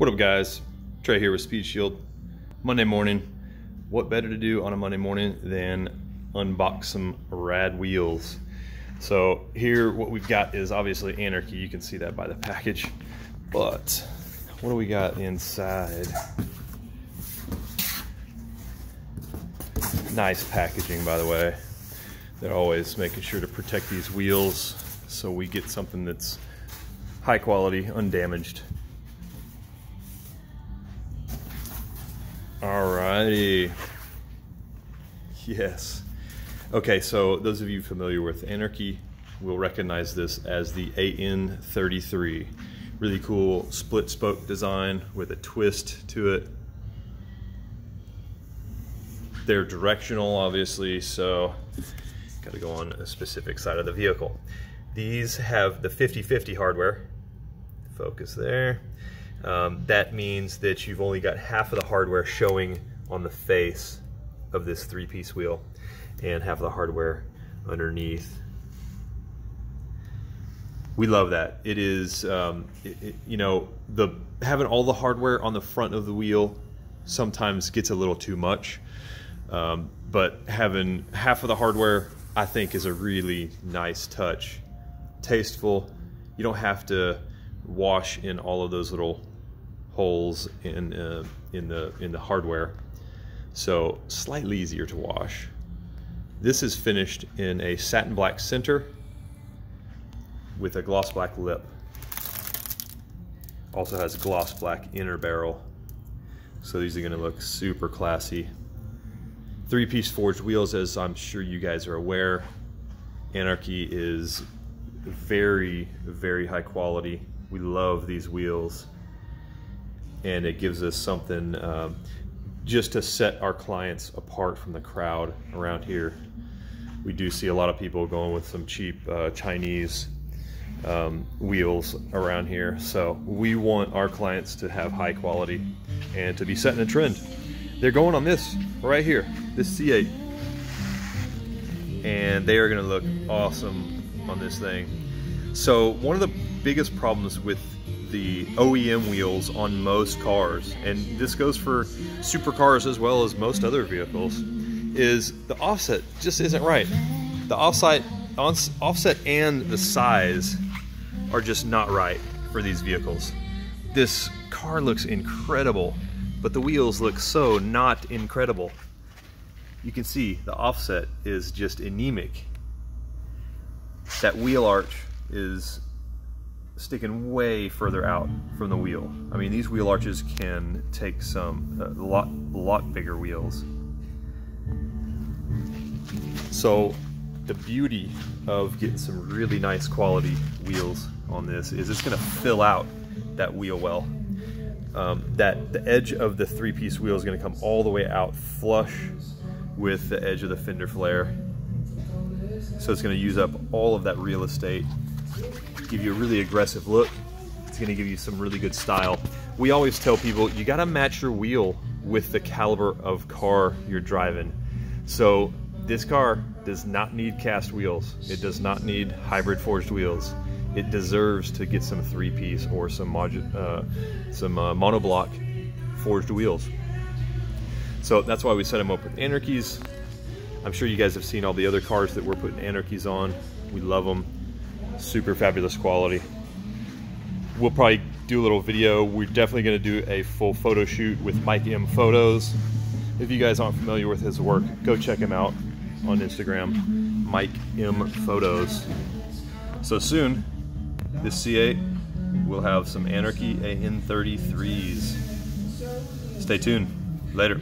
What up, guys? Trey here with Speed Shield. Monday morning. What better to do on a Monday morning than unbox some rad wheels? So here what we've got is obviously Anarchy. You can see that by the package. But what do we got inside? Nice packaging, by the way. They're always making sure to protect these wheels so we get something that's high quality, undamaged. Alrighty. Yes. Okay, so those of you familiar with Anarchy will recognize this as the AN33. Really cool split spoke design with a twist to it. They're directional, obviously, so got to go on a specific side of the vehicle. These have the 50/50 hardware. Focus there. That means that you've only got half of the hardware showing on the face of this three-piece wheel and half of the hardware underneath. We love that. It is, you know, having all the hardware on the front of the wheel sometimes gets a little too much, but having half of the hardware, I think, is a really nice touch. Tasteful. You don't have to wash in all of those little holes in the hardware, so slightly easier to wash. This is finished in a satin black center with a gloss black lip. Also has gloss black inner barrel, so these are going to look super classy. Three-piece forged wheels, as I'm sure you guys are aware. Anarchy is very, very high quality. We love these wheels, and it gives us something just to set our clients apart from the crowd around here. We do see a lot of people going with some cheap Chinese wheels around here, so we want our clients to have high quality and to be setting a trend. They're going on this right here, this C8, and they are going to look awesome on this thing. So one of the biggest problems with the OEM wheels on most cars, and this goes for supercars as well as most other vehicles, is the offset just isn't right. The offset and the size are just not right for these vehicles. This car looks incredible, but the wheels look so not incredible. You can see the offset is just anemic. That wheel arch is sticking way further out from the wheel. I mean, these wheel arches can take some a lot bigger wheels. So the beauty of getting some really nice quality wheels on this is it's going to fill out that wheel well. That the edge of the three-piece wheel is going to come all the way out flush with the edge of the fender flare. So it's going to use up all of that real estate, give you a really aggressive look. It's going to give you some really good style. We always tell people you got to match your wheel with the caliber of car you're driving. So this car does not need cast wheels. It does not need hybrid forged wheels. It deserves to get some three-piece or some monoblock forged wheels. So that's why we set them up with Anarchies. I'm sure you guys have seen all the other cars that we're putting Anarchies on. We love them. Super fabulous quality. We'll probably do a little video. We're definitely going to do a full photo shoot with Mike M Photos. If you guys aren't familiar with his work, go check him out on Instagram, Mike M Photos. So soon, this C8 will have some Anarchy AN33s. Stay tuned. Later.